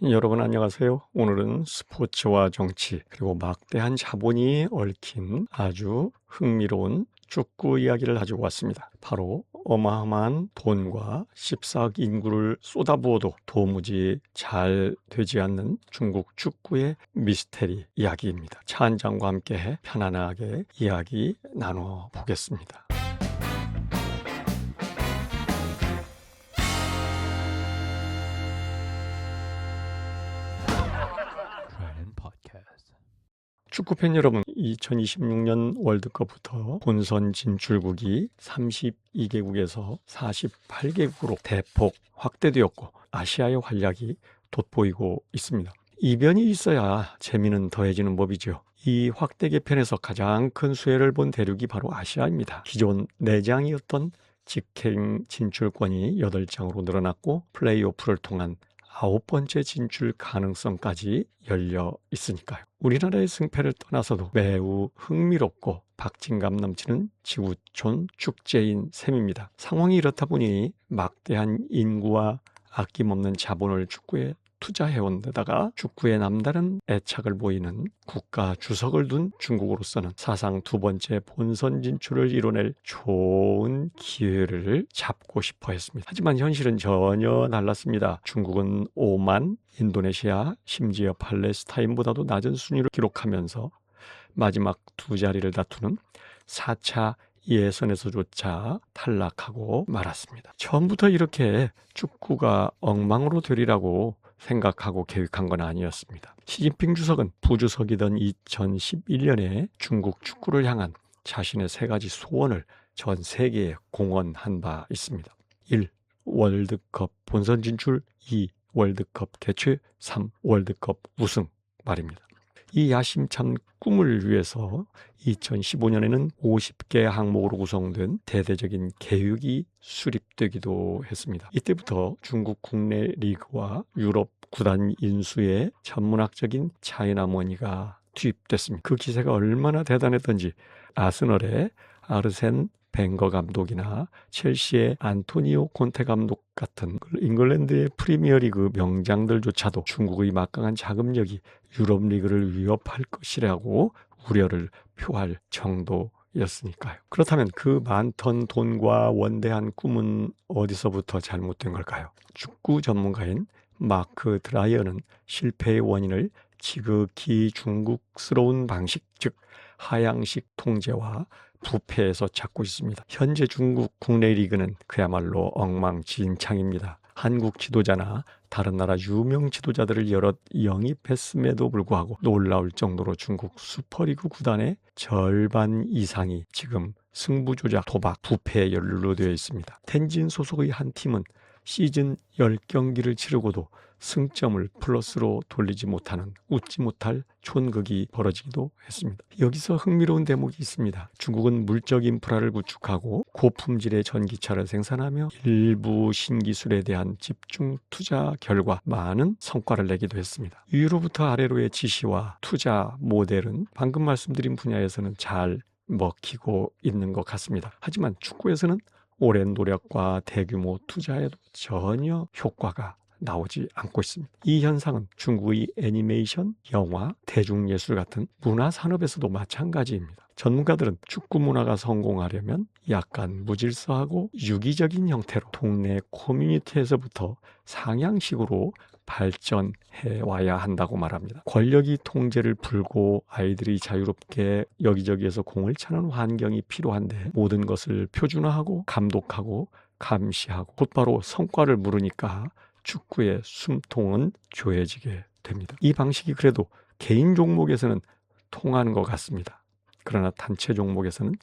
여러분 안녕하세요. 오늘은 스포츠와 정치 그리고 막대한 자본이 얽힌 아주 흥미로운 축구 이야기를 가지고 왔습니다. 바로 어마어마한 돈과 14억 인구를 쏟아부어도 도무지 잘 되지 않는 중국 축구의 미스테리 이야기입니다. 차 한 잔과 함께 편안하게 이야기 나눠 보겠습니다. 축구팬 여러분, 2026년 월드컵부터 본선 진출국이 32개국에서 48개국으로 대폭 확대되었고 아시아의 활약이 돋보이고 있습니다. 이변이 있어야 재미는 더해지는 법이죠. 이 확대 개편에서 가장 큰 수혜를 본 대륙이 바로 아시아입니다. 기존 4장이었던 직행 진출권이 8장으로 늘어났고 플레이오프를 통한 9번째 진출 가능성까지 열려 있으니까요. 우리나라의 승패를 떠나서도 매우 흥미롭고 박진감 넘치는 지구촌 축제인 셈입니다. 상황이 이렇다 보니 막대한 인구와 아낌없는 자본을 축구에 투자해온 데다가 축구에 남다른 애착을 보이는 국가 주석을 둔 중국으로서는 사상 2번째 본선 진출을 이뤄낼 좋은 기회를 잡고 싶어 했습니다. 하지만 현실은 전혀 달랐습니다. 중국은 오만, 인도네시아, 심지어 팔레스타인보다도 낮은 순위를 기록하면서 마지막 2자리를 다투는 4차 예선에서조차 탈락하고 말았습니다. 처음부터 이렇게 축구가 엉망으로 되리라고 생각하고 계획한 건 아니었습니다. 시진핑 주석은 부주석이던 2011년에 중국 축구를 향한 자신의 3가지 소원을 전 세계에 공언한 바 있습니다. 1. 월드컵 본선 진출, 2. 월드컵 개최, 3. 월드컵 우승 말입니다. 이 야심찬 꿈을 위해서 2015년에는 50개 항목으로 구성된 대대적인 계획이 수립되기도 했습니다. 이때부터 중국 국내 리그와 유럽 구단 인수에 전문학적인 차이나머니가 투입됐습니다. 그 기세가 얼마나 대단했던지 아스널의 아르센 벵거 감독이나 첼시의 안토니오 콘테 감독 같은 잉글랜드의 프리미어리그 명장들조차도 중국의 막강한 자금력이 유럽 리그를 위협할 것이라고 우려를 표할 정도였으니까요. 그렇다면 그 많던 돈과 원대한 꿈은 어디서부터 잘못된 걸까요? 축구 전문가인 마크 드라이어는 실패의 원인을 지극히 중국스러운 방식, 즉 하향식 통제와 부패에서 찾고 있습니다. 현재 중국 국내 리그는 그야말로 엉망진창입니다. 한국 지도자나 다른 나라 유명 지도자들을 여럿 영입했음에도 불구하고 놀라울 정도로 중국 슈퍼리그 구단의 절반 이상이 지금 승부조작, 도박, 부패에 연루되어 있습니다. 텐진 소속의 한 팀은 시즌 10경기를 치르고도 승점을 플러스로 돌리지 못하는 웃지 못할 촌극이 벌어지기도 했습니다. 여기서 흥미로운 대목이 있습니다. 중국은 물적 인프라를 구축하고 고품질의 전기차를 생산하며 일부 신기술에 대한 집중 투자 결과 많은 성과를 내기도 했습니다. 위로부터 아래로의 지시와 투자 모델은 방금 말씀드린 분야에서는 잘 먹히고 있는 것 같습니다. 하지만 축구에서는 오랜 노력과 대규모 투자에도 전혀 효과가 나오지 않고 있습니다. 이 현상은 중국의 애니메이션, 영화, 대중예술 같은 문화 산업에서도 마찬가지입니다. 전문가들은 축구 문화가 성공하려면 약간 무질서하고 유기적인 형태로 동네 커뮤니티에서부터 상향식으로 발전해 와야 한다고 말합니다. 권력이 통제를 풀고 아이들이 자유롭게 여기저기에서 공을 차는 환경이 필요한데 모든 것을 표준화하고 감독하고 감시하고 곧바로 성과를 물으니까 축구의 숨통은 조여지게 됩니다. 이 방식이 그래도 개인 종목에서는 통하는 것 같습니다. 그러나 단체 종목에서는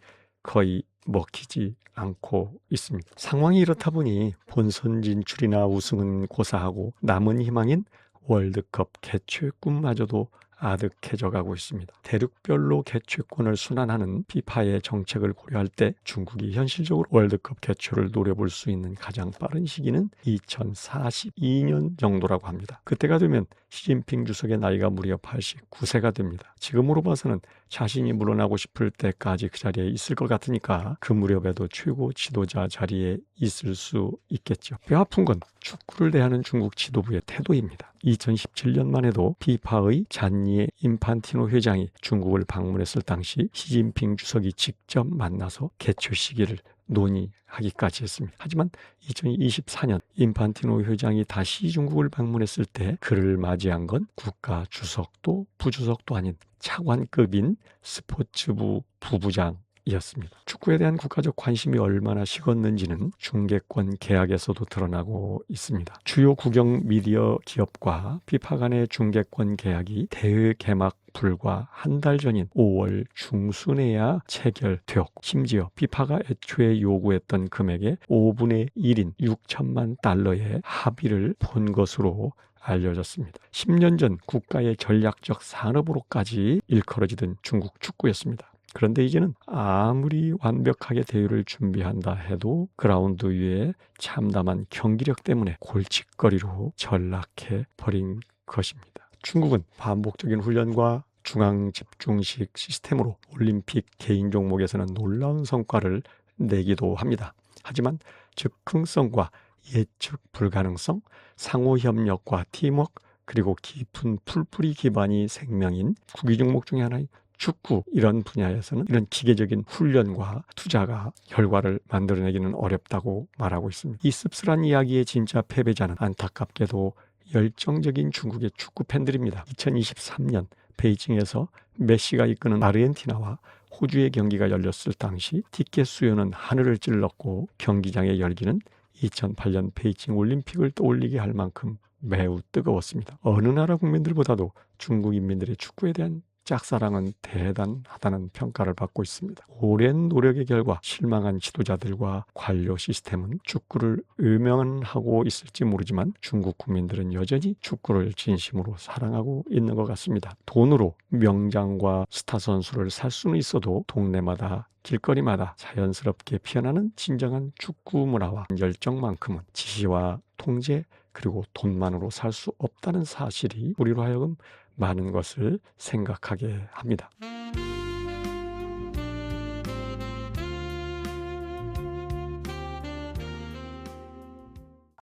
거의 먹히지 않고 있습니다. 상황이 이렇다 보니 본선 진출이나 우승은 고사하고 남은 희망인 월드컵 개최 꿈마저도 아득해져 가고 있습니다. 대륙별로 개최권을 순환하는 피파의 정책을 고려할 때 중국이 현실적으로 월드컵 개최를 노려볼 수 있는 가장 빠른 시기는 2042년 정도라고 합니다. 그때가 되면 시진핑 주석의 나이가 무려 89세가 됩니다. 지금으로 봐서는 자신이 물러나고 싶을 때까지 그 자리에 있을 것 같으니까 그 무렵에도 최고 지도자 자리에 있을 수 있겠죠. 뼈아픈 건 축구를 대하는 중국 지도부의 태도입니다. 2017년만 해도 피파의 잔니에 인판티노 회장이 중국을 방문했을 당시 시진핑 주석이 직접 만나서 개최 시기를 논의하기까지 했습니다. 하지만 2024년 인판티노 회장이 다시 중국을 방문했을 때 그를 맞이한 건 국가 주석도 부주석도 아닌 차관급인 스포츠부 부부장이었습니다. 축구에 대한 국가적 관심이 얼마나 식었는지는 중계권 계약에서도 드러나고 있습니다. 주요 국영 미디어 기업과 피파 간의 중계권 계약이 대회 개막 불과 한 달 전인 5월 중순에야 체결되었고 심지어 피파가 애초에 요구했던 금액의 5분의 1인 6천만 달러의 합의를 본 것으로 알려졌습니다. 10년 전 국가의 전략적 산업으로까지 일컬어지던 중국 축구였습니다. 그런데 이제는 아무리 완벽하게 대회를 준비한다 해도 그라운드 위에 참담한 경기력 때문에 골칫거리로 전락해 버린 것입니다. 중국은 반복적인 훈련과 중앙 집중식 시스템으로 올림픽 개인 종목에서는 놀라운 성과를 내기도 합니다. 하지만 즉흥성과 예측 불가능성, 상호 협력과 팀워크, 그리고 깊은 풀뿌리 기반이 생명인 구기 종목 중에 하나인 축구, 이런 분야에서는 이런 기계적인 훈련과 투자가 결과를 만들어내기는 어렵다고 말하고 있습니다. 이 씁쓸한 이야기의 진짜 패배자는 안타깝게도 열정적인 중국의 축구 팬들입니다. 2023년 베이징에서 메시가 이끄는 아르헨티나와 호주의 경기가 열렸을 당시 티켓 수요는 하늘을 찔렀고 경기장의 열기는 2008년 베이징 올림픽을 떠올리게 할 만큼 매우 뜨거웠습니다. 어느 나라 국민들보다도 중국 인민들의 축구에 대한 짝사랑은 대단하다는 평가를 받고 있습니다. 오랜 노력의 결과 실망한 지도자들과 관료 시스템은 축구를 음연하고 있을지 모르지만 중국 국민들은 여전히 축구를 진심으로 사랑하고 있는 것 같습니다. 돈으로 명장과 스타 선수를 살 수는 있어도 동네마다 길거리마다 자연스럽게 피어나는 진정한 축구 문화와 열정만큼은 지시와 통제 그리고 돈만으로 살 수 없다는 사실이 우리로 하여금 많은 것을 생각하게 합니다.